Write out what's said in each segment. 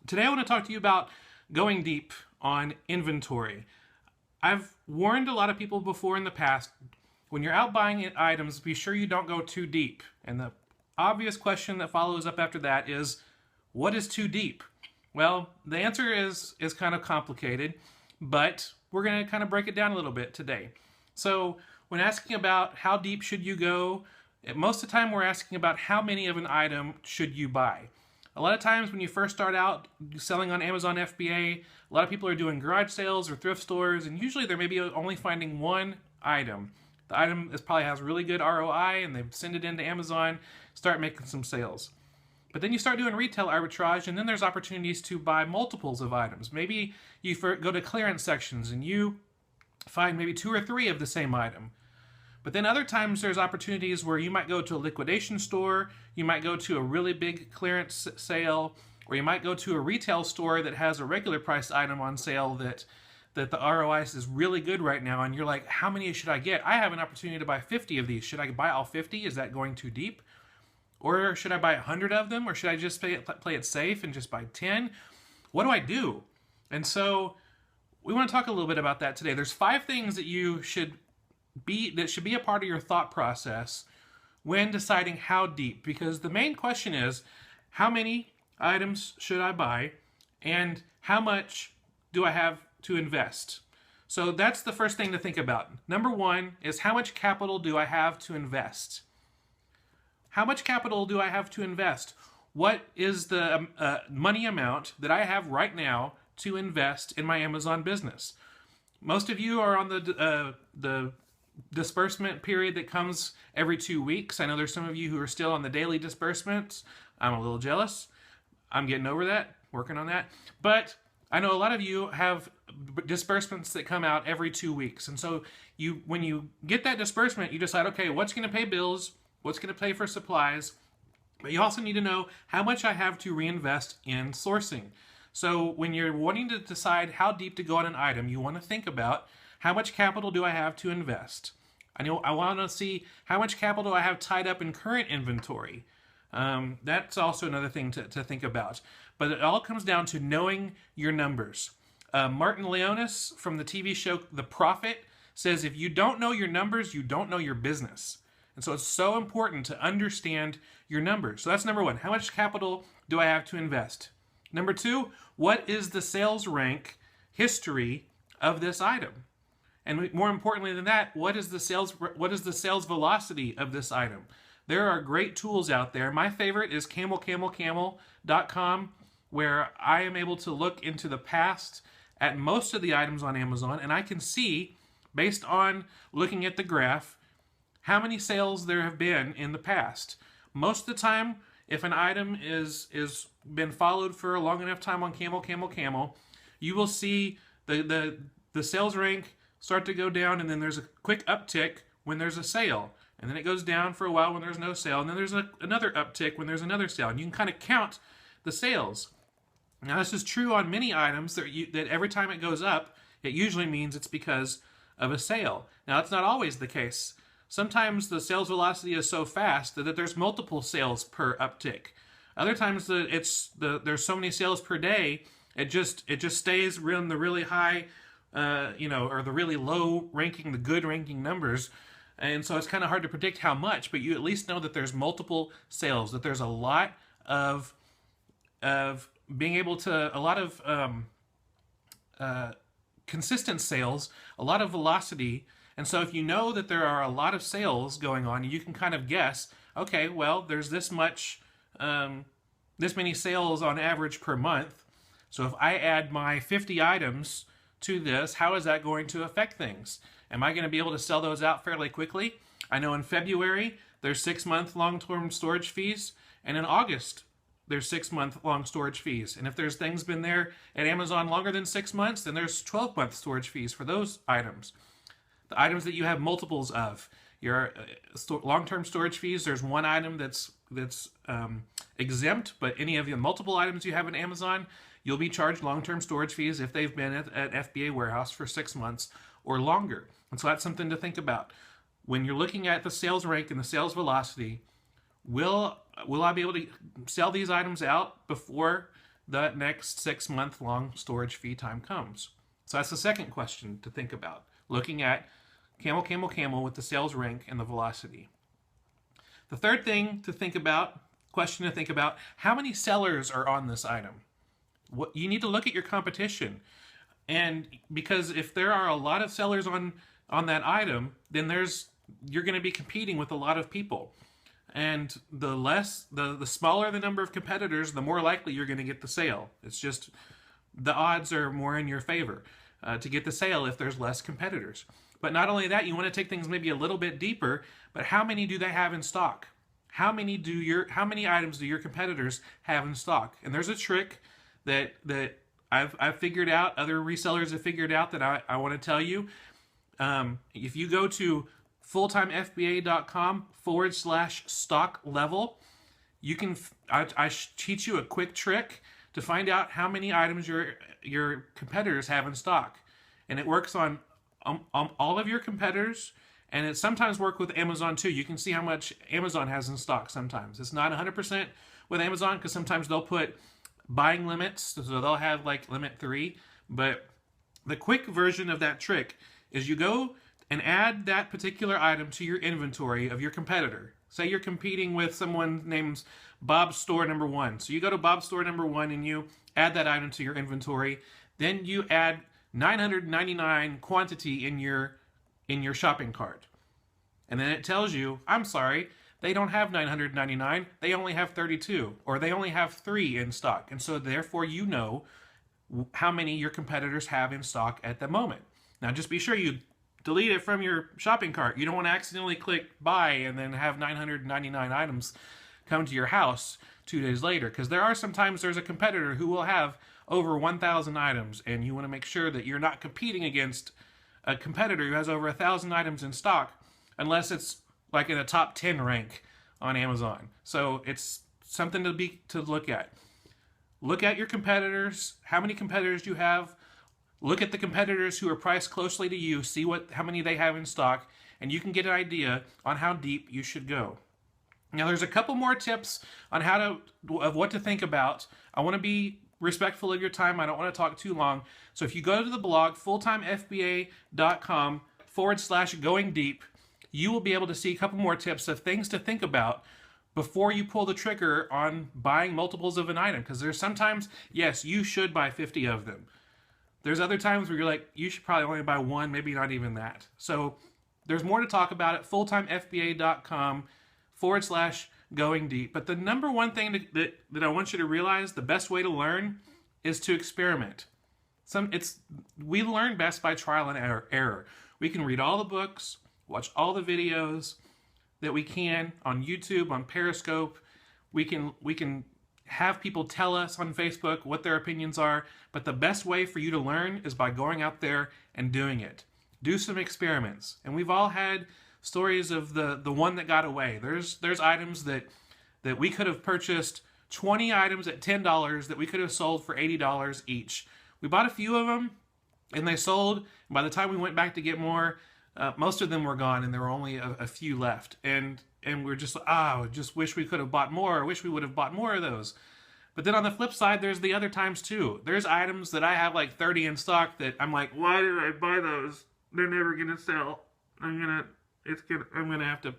Today I want to talk to you about going deep on inventory. I've warned a lot of people before in the past, when you're out buying items, be sure you don't go too deep. And the obvious question that follows up after that is, what is too deep? Well, the answer is kind of complicated, but we're going to kind of break it down a little bit today. So when asking about how deep should you go, most of the time we're asking about how many of an item should you buy. A lot of times when you first start out selling on Amazon FBA, a lot of people are doing garage sales or thrift stores, and usually they're maybe only finding one item. The item probably has really good ROI, and they send it into Amazon, start making some sales. But then you start doing retail arbitrage, and then there's opportunities to buy multiples of items. Maybe you go to clearance sections and you find maybe 2 or 3 of the same item. But then other times there's opportunities where you might go to a liquidation store, you might go to a really big clearance sale, or you might go to a retail store that has a regular priced item on sale that the ROI is really good right now, and you're like, how many should I get? I have an opportunity to buy 50 of these. Should I buy all 50? Is that going too deep? Or should I buy 100 of them? Or should I just play it safe and just buy 10? What do I do? And so we want to talk a little bit about that today. There's 5 things that should be a part of your thought process when deciding how deep, because the main question is, how many items should I buy and how much do I have to invest? So that's the first thing to think about. Number 1 is, how much capital do I have to invest? How much capital do I have to invest? What is the money amount that I have right now to invest in my Amazon business? Most of you are on the disbursement period that comes every 2 weeks. I know there's some of you who are still on the daily disbursements. I'm a little jealous. I'm getting over that, working on that. But I know a lot of you have disbursements that come out every 2 weeks. And so when you get that disbursement, you decide, okay, what's going to pay bills? What's going to pay for supplies? But you also need to know how much I have to reinvest in sourcing. So when you're wanting to decide how deep to go on an item, you want to think about, how much capital do I have to invest? I want to see how much capital I have tied up in current inventory. That's also another thing to think about. But it all comes down to knowing your numbers. Martin Leonis from the TV show The Profit says, if you don't know your numbers, you don't know your business. And so it's so important to understand your numbers. So that's number 1. How much capital do I have to invest? Number 2, what is the sales rank history of this item? And more importantly than that, what is the sales velocity of this item? There are great tools out there. My favorite is camelcamelcamel.com, where I am able to look into the past at most of the items on Amazon, and I can see, based on looking at the graph, how many sales there have been in the past. Most of the time, if an item is been followed for a long enough time on Camel, you will see the sales rank start to go down, and then there's a quick uptick when there's a sale, and then it goes down for a while when there's no sale, and then there's another uptick when there's another sale, and you can kind of count the sales. Now this is true on many items that every time it goes up, it usually means it's because of a sale. Now that's not always the case. Sometimes the sales velocity is so fast that there's multiple sales per uptick. Other times there's so many sales per day, it just stays in the really high, or the really low ranking, the good ranking numbers. And so it's kind of hard to predict how much, but you at least know that there's multiple sales, that there's a lot of being able to, a lot of consistent sales, a lot of velocity. And so if you know that there are a lot of sales going on, you can kind of guess, okay, well, there's this many sales on average per month. So if I add my 50 items to this, how is that going to affect things? Am I going to be able to sell those out fairly quickly? I know in February, there's 6-month long-term storage fees, and in August, there's 6-month long storage fees. And if there's things been there at Amazon longer than 6 months, then there's 12-month storage fees for those items. The items that you have multiples of, your long-term storage fees, there's one item that's exempt, but any of the multiple items you have in Amazon, you'll be charged long-term storage fees if they've been at FBA warehouse for 6 months or longer. And so that's something to think about. When you're looking at the sales rank and the sales velocity, will I be able to sell these items out before the next 6-month long storage fee time comes. So that's the second question to think about. Looking at camel, camel, camel with the sales rank and the velocity. The third thing to think about, question to think about, how many sellers are on this item? What you need to look at your competition. And because if there are a lot of sellers on that item, then you're going to be competing with a lot of people. And the smaller the number of competitors, the more likely you're going to get the sale. It's just the odds are more in your favor to get the sale if there's less competitors. But not only that, you want to take things maybe a little bit deeper, but how many do they have in stock? How many items do your competitors have in stock? And there's a trick that I've figured out, other resellers have figured out that I want to tell you. If you go to fulltimefba.com/stock level, I teach you a quick trick to find out how many items your competitors have in stock. And it works on all of your competitors, and it sometimes works with Amazon too. You can see how much Amazon has in stock sometimes. It's not 100% with Amazon because sometimes they'll put buying limits, so they'll have like limit 3. But the quick version of that trick is you go and add that particular item to your inventory of your competitor. Say you're competing with someone named Bob's Store Number 1. So you go to Bob's Store Number 1 and you add that item to your inventory. Then you add 999 quantity in your shopping cart. And then it tells you, I'm sorry, they don't have 999, they only have 32, or they only have 3 in stock. And so therefore you know how many your competitors have in stock at the moment. Now just be sure you delete it from your shopping cart. You don't want to accidentally click buy and then have 999 items come to your house 2 days later, because there's a competitor who will have over 1,000 items, and you want to make sure that you're not competing against a competitor who has over 1,000 items in stock, unless it's like in a top 10 rank on Amazon. So it's something to look at. Look at your competitors. How many competitors do you have? Look at the competitors who are priced closely to you. See how many they have in stock, and you can get an idea on how deep you should go. Now, there's a couple more tips on of what to think about. I want to be respectful of your time. I don't want to talk too long. So if you go to the blog, fulltimefba.com/going deep, you will be able to see a couple more tips of things to think about before you pull the trigger on buying multiples of an item. Because there's sometimes, yes, you should buy 50 of them. There's other times where you're like, you should probably only buy 1, maybe not even that. So there's more to talk about at fulltimefba.com/going deep. But the number one thing that I want you to realize, the best way to learn is to experiment. We learn best by trial and error. We can read all the books, watch all the videos that we can on YouTube, on Periscope. We can have people tell us on Facebook what their opinions are, but the best way for you to learn is by going out there and doing it. Do some experiments. And we've all had stories of the one that got away. There's items that we could have purchased 20 items at $10 that we could have sold for $80 each. We bought a few of them and they sold. And by the time we went back to get more, most of them were gone and there were only a few left. And we're just, just wish we could have bought more. I wish we would have bought more of those. But then on the flip side, there's the other times too. There's items that I have like 30 in stock that I'm like, why did I buy those? They're never gonna sell. I'm gonna have to,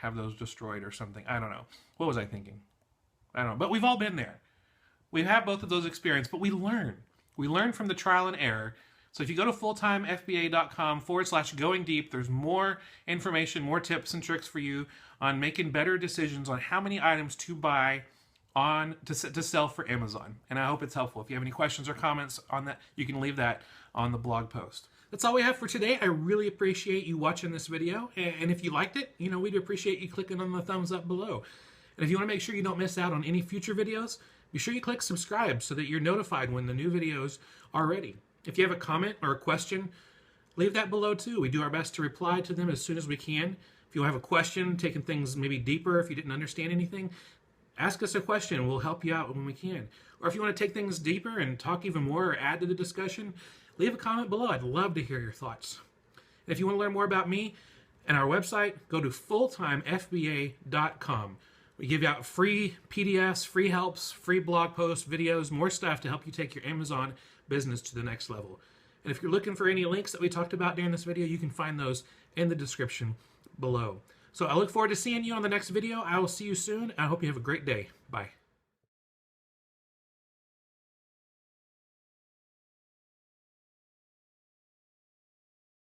have those destroyed or something. I don't know. What was I thinking? I don't know. But we've all been there. We have both of those experiences, but we learn. We learn from the trial and error. So if you go to fulltimefba.com/going deep, there's more information, more tips and tricks for you on making better decisions on how many items to buy to sell for Amazon. And I hope it's helpful. If you have any questions or comments on that, you can leave that on the blog post. That's all we have for today. I really appreciate you watching this video. And if you liked it, we'd appreciate you clicking on the thumbs up below. And if you want to make sure you don't miss out on any future videos, be sure you click subscribe so that you're notified when the new videos are ready. If you have a comment or a question, leave that below too. We do our best to reply to them as soon as we can. If you have a question, taking things maybe deeper, if you didn't understand anything, ask us a question and we'll help you out when we can. Or if you want to take things deeper and talk even more or add to the discussion, leave a comment below. I'd love to hear your thoughts. And if you want to learn more about me and our website, go to fulltimefba.com. We give out free PDFs, free helps, free blog posts, videos, more stuff to help you take your Amazon business to the next level. And if you're looking for any links that we talked about during this video, you can find those in the description below. So I look forward to seeing you on the next video. I will see you soon. I hope you have a great day. Bye.